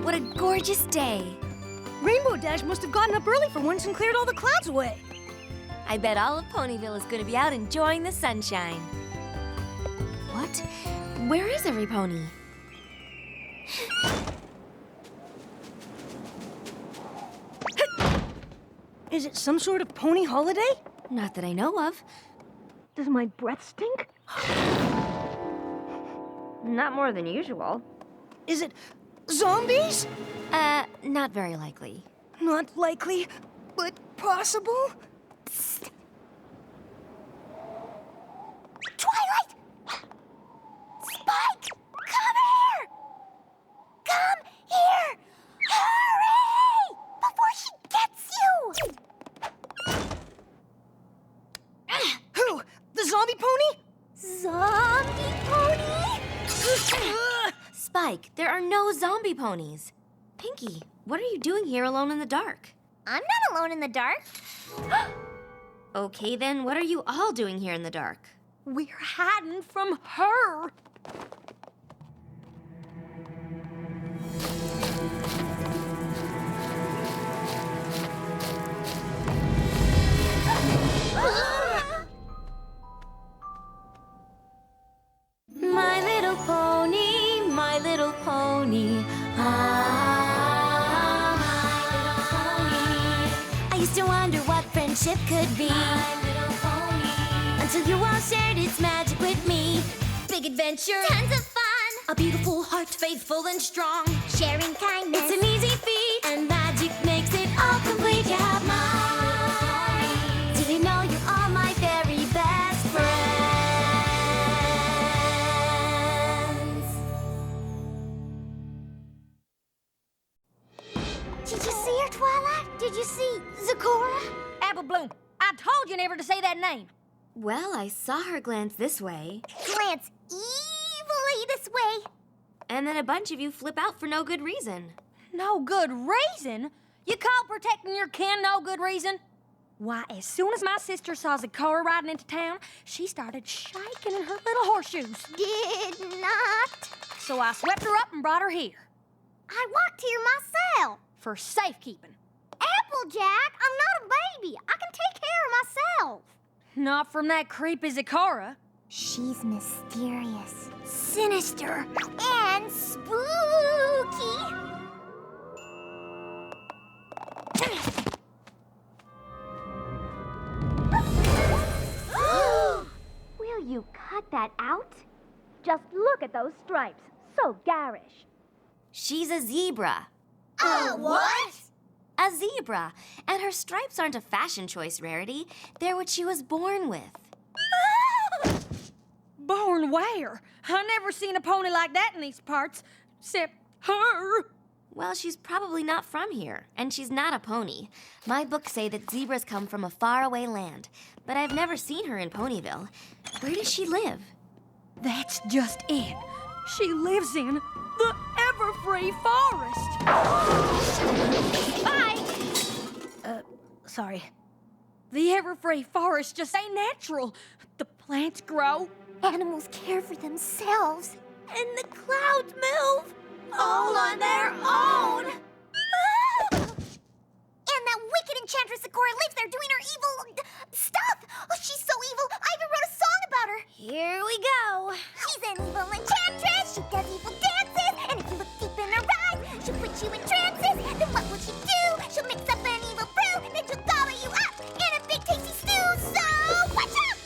what a gorgeous day. Rainbow Dash must have gotten up early for once and cleared all the clouds away. I bet all of Ponyville is going to be out enjoying the sunshine. What? Where is every pony? Is it some sort of pony holiday? Not that I know of. Does my breath stink? Not more than usual. Is it zombies? Not very likely. Not likely, but possible? Psst. Twilight! Spike! Come here! Come here! Hurry! Before she gets you! Who? The zombie pony? Zombie pony? Spike, there are no zombie ponies. Pinky, what are you doing here alone in the dark? I'm not alone in the dark. Okay, then, what are you all doing here in the dark? We're hiding from her. My little pony, my little pony. Ah, my little pony. I used to wonder what friendship could be. My little pony. Until you all shared its magic with me. Big adventure, Tons of fun! a beautiful heart, faithful and strong. Sharing kindness. It's an easy feat, and magic makes it all complete. You have my little pony. Did you know you're all my very best friends? Did you see her, Twilight? Did you see Zakora? Apple Bloom, I told you never to say that name. Well, I saw her glance this way, Glance evilly this way. and then a bunch of you flip out for no good reason. No good reason? You call protecting your kin no good reason? Why, as soon as my sister saw Zakora riding into town, she started shaking in her little horseshoes. Did not. So I swept her up and brought her here. I walked here myself. For safekeeping. Applejack, I'm not a baby. I can take care of myself. Not from that creepy Zakora. She's mysterious, sinister, and spooky. Will you cut that out? Just look at those stripes. So garish. She's a zebra. What? A zebra. And her stripes aren't a fashion choice rarity. They're what she was born with. Born where? I never seen a pony like that in these parts. Except her. Well, she's probably not from here, and she's not a pony. My books say that zebras come from a faraway land, but I've never seen her in Ponyville. Where does she live? That's just it. She lives in the Everfree Forest. Bye. Sorry. The Everfree Forest just ain't natural. The plants grow. Animals care for themselves. And the clouds move. All on their own. And that wicked enchantress Zakora lives there doing her evil stuff. Oh, she's so evil. I even wrote a song about her. Here we go. She's an evil enchantress. She does evil dances. And if you look deep in her eyes, she'll put you in trances. Then what will she do? She'll mix up an evil brew. Then she'll gobble you up in a big tasty stew. So watch out!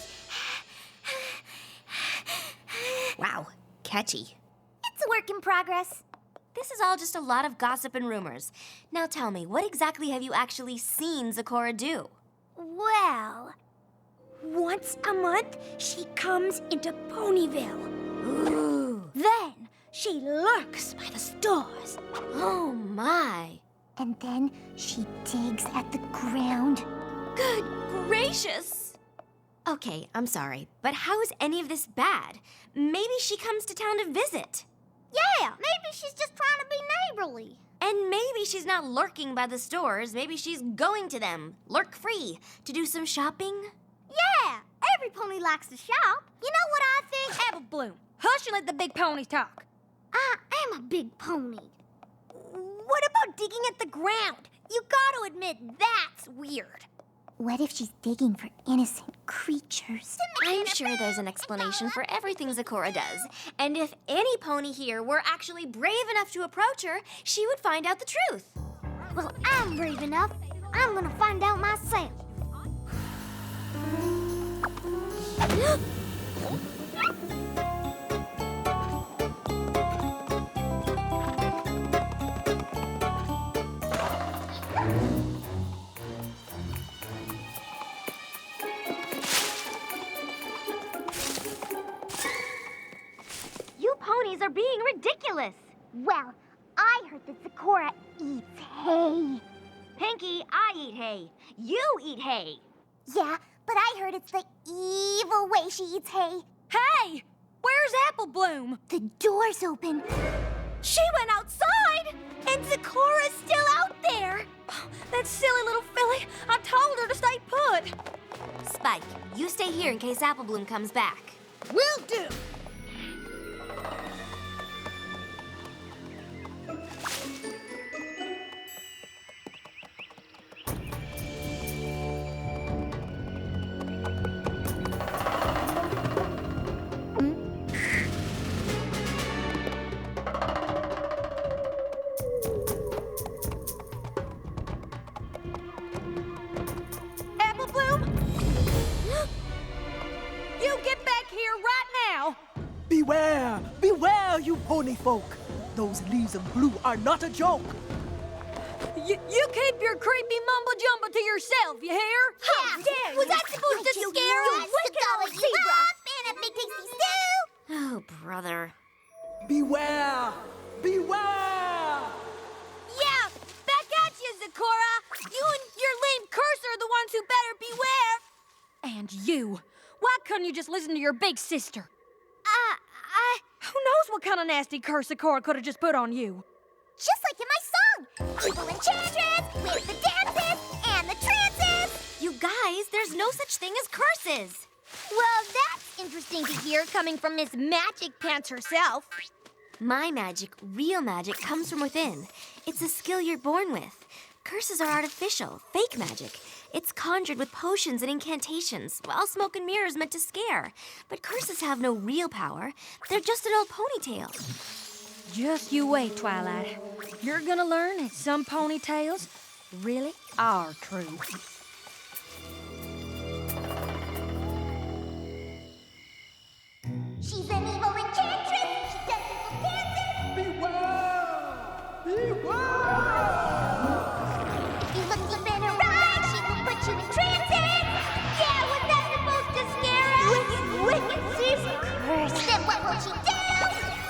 Wow, catchy. It's a work in progress. This is all just a lot of gossip and rumors. Now tell me, what exactly have you actually seen Zakora do? Well, Once a month, she comes into Ponyville. Ooh. Then she lurks by the stores. Oh, my. and then she digs at the ground. Good gracious! Okay, I'm sorry, but how is any of this bad? Maybe she comes to town to visit. Yeah, maybe she's just trying to be neighborly. And maybe she's not lurking by the stores. Maybe she's going to them, lurk-free, to do some shopping. Yeah, every pony likes to shop. You know what I think? Apple Bloom, hush and let the big ponies talk. I am a big pony. What about digging at the ground? You gotta admit, that's weird. What if she's digging for innocent creatures? I'm sure there's an explanation for everything Zecora does. And if any pony here were actually brave enough to approach her, she would find out the truth. Well, I'm brave enough. I'm gonna find out myself. You ponies are being ridiculous. Well, I heard that Zecora eats hay. Pinky, I eat hay. You eat hay. Yeah, but I heard it's the evil way she eats hay. Hey, where's Apple Bloom? The door's open. She went outside, and Zecora's still out there. Oh, that silly little filly. I told her to stay put. Spike, you stay here in case Applebloom comes back. Will do. Apple Bloom? You get back here right now. Beware! Beware, you pony folk! Those leaves of blue are not a joke! You keep your creepy mumbo jumbo to yourself, you hear? How dare Was you? that supposed to scare us? wicked old You zebra. up in a big tasty stew! Oh, brother. Beware! Beware! Yeah, back at you, Zecora. You and your lame curse are the ones who better beware. And you. Why couldn't you just listen to your big sister? Who knows what kind of nasty curse Zecora could have just put on you? Just like in my song! Evil enchantress with the dances and the trances! You guys, there's no such thing as curses. Well, that's interesting to hear coming from Miss Magic Pants herself. My magic, real magic, comes from within. It's a skill you're born with. Curses are artificial, fake magic. It's conjured with potions and incantations, while smoke and mirrors meant to scare. But curses have no real power. They're just an old ponytail. Just you wait, Twilight. You're gonna learn that some ponytails really are true. She's an evil enchantress! She does evil dances! Beware! Beware! You look deep in her eyes, she will put you in trances! Yeah, was that supposed to scare us? Wicked zebra curse! Then what will she do?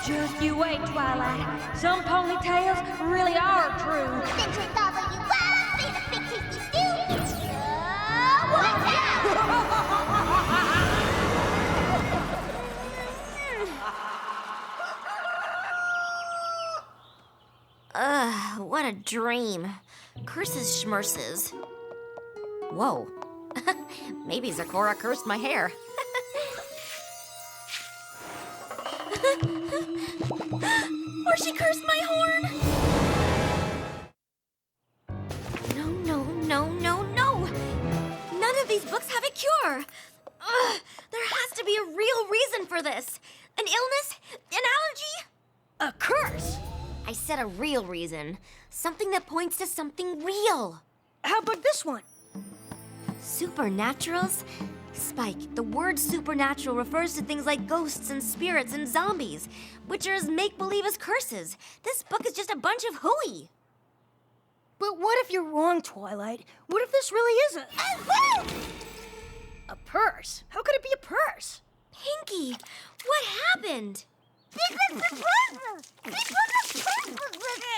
Just you wait, Twilight. Some ponytails really are true. Then she'll gobble you up in a big tasty stew! Watch out! Ugh, what a dream. Curses schmerses. Whoa. Maybe Zecora cursed my hair. Or she cursed my horn. No. None of these books have a cure. Ugh, there has to be a real reason for this. An illness? An allergy? A curse? I said a real reason. Something that points to something real. How about this one? Supernaturals? Spike, the word supernatural refers to things like ghosts and spirits and zombies, which are as make-believe as curses. This book is just a bunch of hooey. But what if you're wrong, Twilight? What if this really is a purse? How could it be a purse? Pinky, what happened?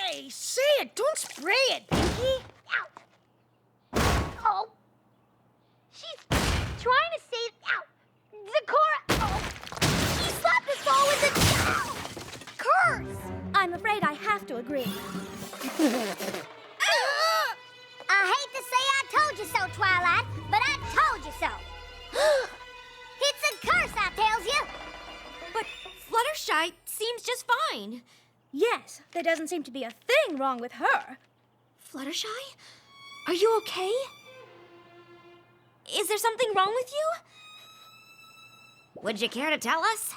Hey, say it! Don't spray it, Pinky! Oh! She's trying to say, ow! Zecora! Oh! She slapped us all with a curse! I'm afraid I have to agree. I hate to say I told you so, Twilight, but I told you so. It's a curse, I tells you. But Fluttershy seems just fine. Yes, there doesn't seem to be a thing wrong with her. Fluttershy? Are you okay? Is there something wrong with you? Would you care to tell us?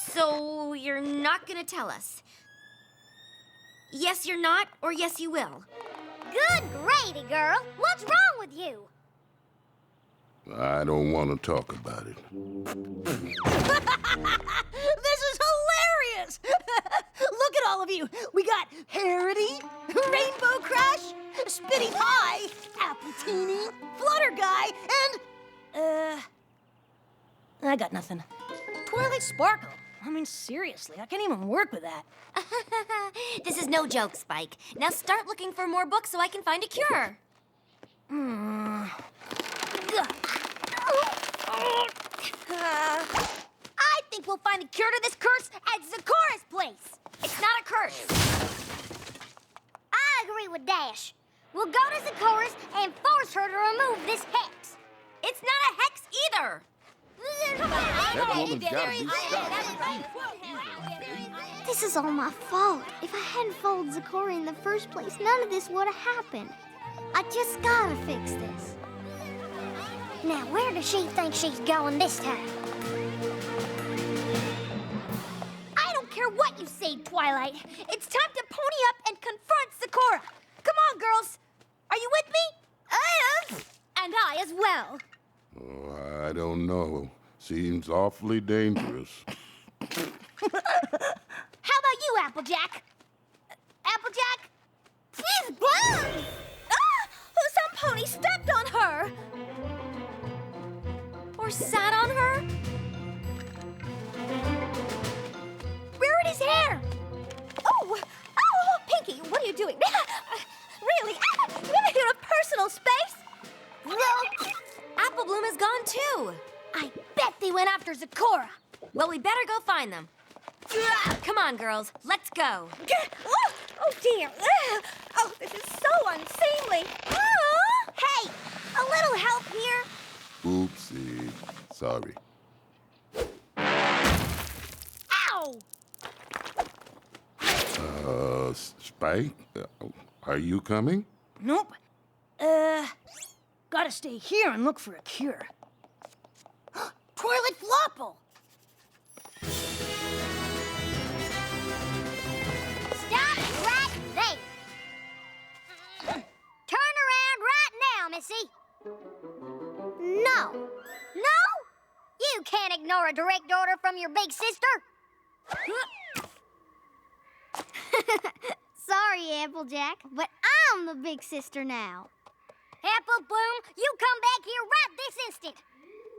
So, you're not gonna tell us? Yes, you're not, or yes, you will? Good gravy, girl. What's wrong with you? I don't want to talk about it. This is hilarious! Look at all of you. We got Harity, Rainbow Crush, Spitty Pie, Apple Teeny, Flutter Guy, and... I got nothing. Twilight Sparkle. I mean, seriously, I can't even work with that. This is no joke, Spike. Now start looking for more books so I can find a cure. I think we'll find a cure to this curse at Zeccora's place. It's not a curse. I agree with Dash. We'll go to Zeccora's and force her to remove this hex. It's not a hex either. That woman's gotta be stopped. This is all my fault. If I hadn't followed Zeccora in the first place, none of this would have happened. I just gotta fix this. Now, where does she think she's going this time? I don't care what you say, Twilight. It's time to pony up and confront Zeccora. Come on, girls. Are you with me? And I as well. Oh, I don't know. Seems awfully dangerous. How about you, Applejack? Applejack? She's blind! Some pony stepped on her. Or sat on her? Rarity's hair. Oh, Pinky, what are you doing? Really? You're in a personal space? Apple Bloom is gone too. I bet they went after Zeccora. Well, we better go find them. Come on, girls. Let's go. Oh, dear. Oh, this is so unseemly. Hey, a little help here. Oopsie. Sorry. Ow! Spike? Are you coming? Nope. Gotta stay here and look for a cure. Twilight Flopple! Stop right there. Turn around right now, Missy. No. No? You can't ignore a direct order from your big sister. Sorry, Applejack, but I'm the big sister now. Apple Bloom, you come back here right this instant.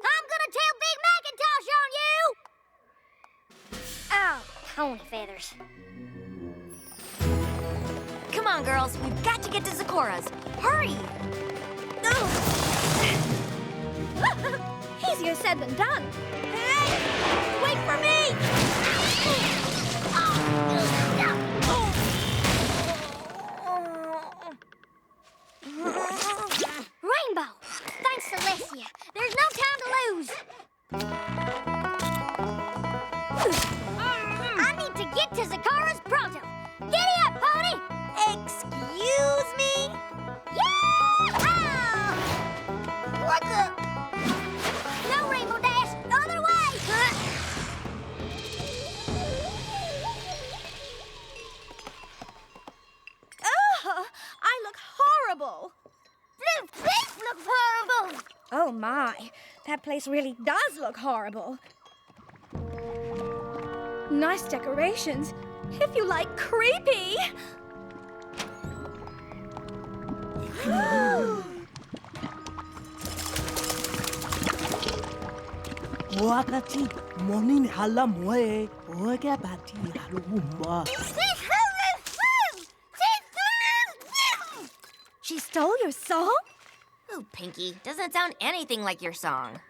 I'm gonna tell Big Macintosh on you! Oh, pony feathers. Come on, girls. We've got to get to Zeccora's. Hurry! Easier said than done. Hey! Wait for me! Rainbow! Thanks, Celestia. There's no time to lose. I need to get to Zeccora's pronto. Giddy up, pony! Excuse me? Yeah! What the? No, Rainbow Dash! The other way! I look horrible. This looks horrible! Oh, my. That place really does look horrible. Nice decorations, if you like creepy. Wakati morning halamoe, ogabati halumba. She stole your song? Oh, Pinky, doesn't sound anything like your song.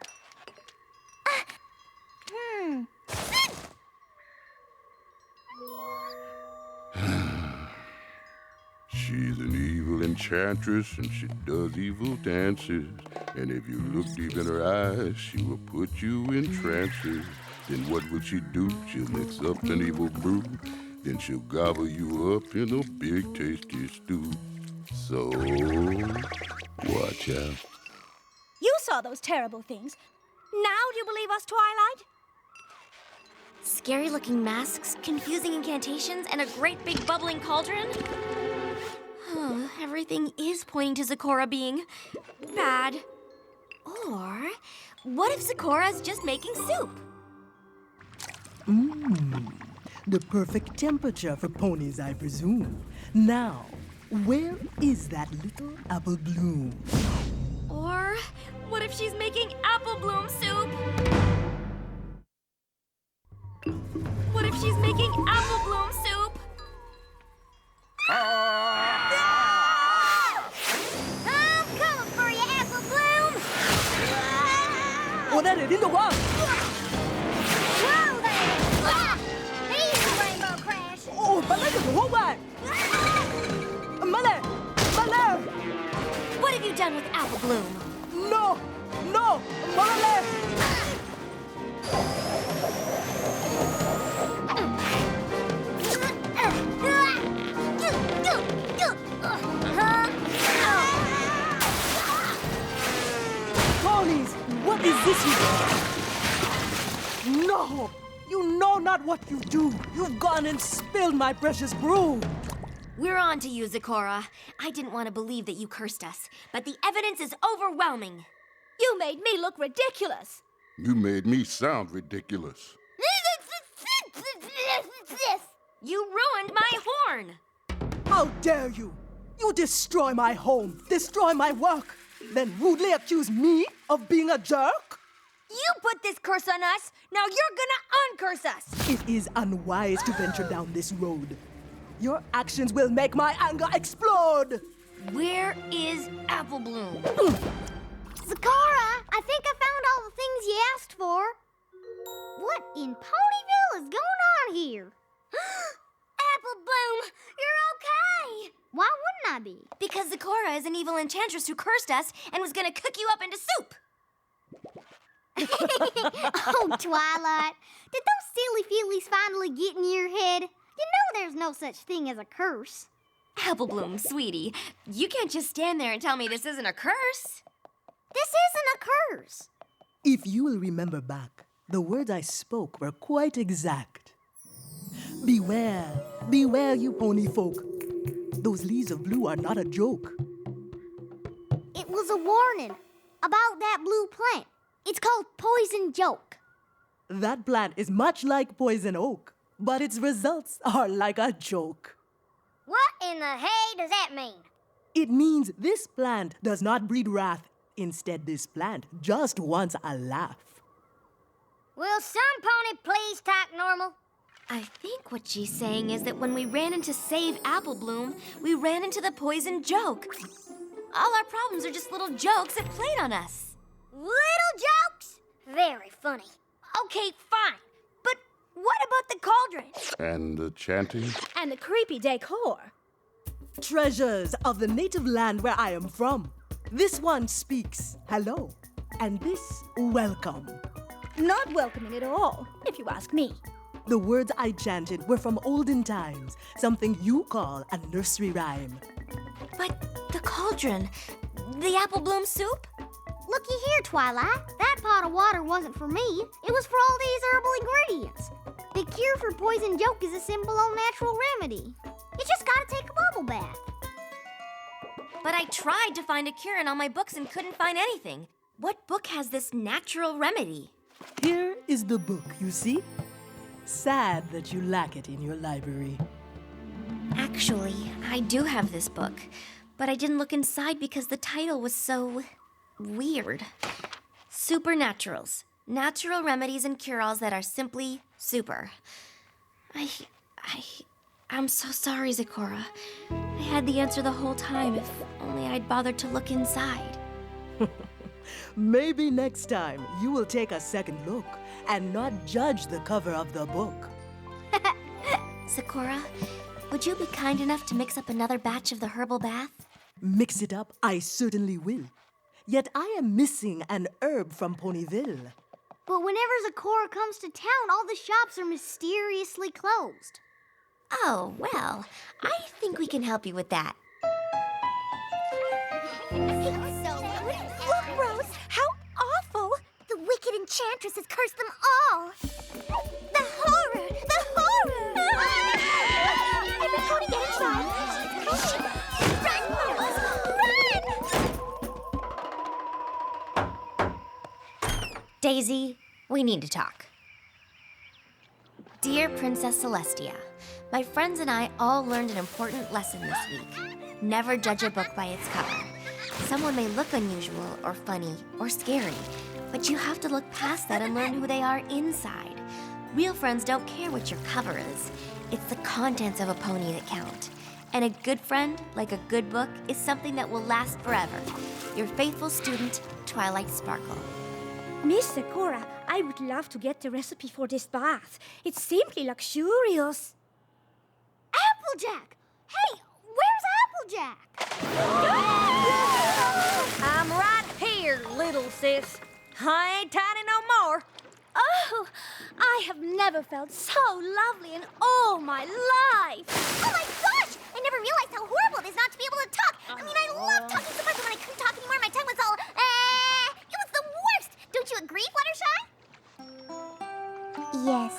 She's an evil enchantress, and she does evil dances. And if you look deep in her eyes, she will put you in trances. then what will she do? She'll mix up an evil brew, then she'll gobble you up in a big tasty stew. So, watch out. You saw those terrible things. Now do you believe us, Twilight? Scary-looking masks, confusing incantations, and a great big bubbling cauldron? Everything is pointing to Zecora being bad. Or what if Zecora's just making soup? The perfect temperature for ponies, I presume. Now, where is that little apple bloom? Or what if she's making apple bloom soup? What if she's making apple bloom soup? I'm coming for you, Apple Bloom! Oh, that is in the wall! Whoa there! He's the Rainbow Crash! Oh, but look at the whole one! Mother! Mother! What have you done with apple bloom? No! No! Mother! Ponies, what is this you do? No! You know not what you do. You've gone and spilled my precious brew. We're on to you, Zecora. I didn't want to believe that you cursed us, but the evidence is overwhelming. You made me look ridiculous. You made me sound ridiculous. You ruined my horn. How dare you? You destroy my home, destroy my work, then rudely accuse me of being a jerk? You put this curse on us. Now you're gonna uncurse us. It is unwise to venture down this road. Your actions will make my anger explode. Where is apple bloom? Zecora, I think I found all the things you asked for. What in Ponyville is going on here? Apple Bloom, you're okay! Why wouldn't I be? Because Zecora is an evil enchantress who cursed us and was gonna cook you up into soup. Oh, Twilight, did those silly feelies finally get in your head? You know there's no such thing as a curse. Apple bloom, sweetie, you can't just stand there and tell me this isn't a curse. This isn't a curse. If you will remember back, the words I spoke were quite exact. Beware, beware, you pony folk. Those leaves of blue are not a joke. It was a warning about that blue plant. It's called Poison Joke. That plant is much like poison oak, but its results are like a joke. What in the hay does that mean? It means this plant does not breed wrath. Instead, this plant just wants a laugh. Will some pony please talk normal? I think what she's saying is that when we ran in to save Apple Bloom, we ran into the poison joke. All our problems are just little jokes that played on us. Little jokes? Very funny. Okay, fine. But what about the cauldron? And the chanting? And the creepy decor. Treasures of the native land where I am from. This one speaks hello, and this welcome. Not welcoming at all, if you ask me. The words I chanted were from olden times, something you call a nursery rhyme. But the cauldron, the Apple Bloom soup? Looky here, Twilight. That pot of water wasn't for me. It was for all these herbal ingredients. The cure for poison joke is a simple, all-natural remedy. You just gotta take a bubble bath. But I tried to find a cure in all my books and couldn't find anything. What book has this natural remedy? Here is the book, you see? Sad that you lack it in your library. Actually, I do have this book, but I didn't look inside because the title was so weird. Supernaturals. Natural remedies and cure-alls that are simply super. I'm so sorry, Zecora. I had the answer the whole time, if only I'd bothered to look inside. Maybe next time you will take a second look and not judge the cover of the book. Zecora, would you be kind enough to mix up another batch of the herbal bath? Mix it up, I certainly will. Yet I am missing an herb from Ponyville. But whenever Zecora comes to town, all the shops are mysteriously closed. Oh, well, I think we can help you with that. Look, Rose, how awful! The wicked enchantress has cursed them all. The horror! The horror! Everybody get inside. Run, Rose! Run! Daisy, we need to talk. Dear Princess Celestia, my friends and I all learned an important lesson this week. Never judge a book by its cover. Someone may look unusual or funny or scary, but you have to look past that and learn who they are inside. Real friends don't care what your cover is. It's the contents of a pony that count. And a good friend, like a good book, is something that will last forever. Your faithful student, Twilight Sparkle. Miss Zecora, I would love to get the recipe for this bath. It's simply luxurious. Applejack! Hey, where's Applejack? I'm right here, little sis. I ain't tiny no more. Oh, I have never felt so lovely in all my life. Oh my gosh! I never realized how horrible it is not to be able to talk. I mean, I love talking so much, but when I couldn't talk anymore, my tongue was all, it was the worst! Don't you agree, Fluttershy? Yes.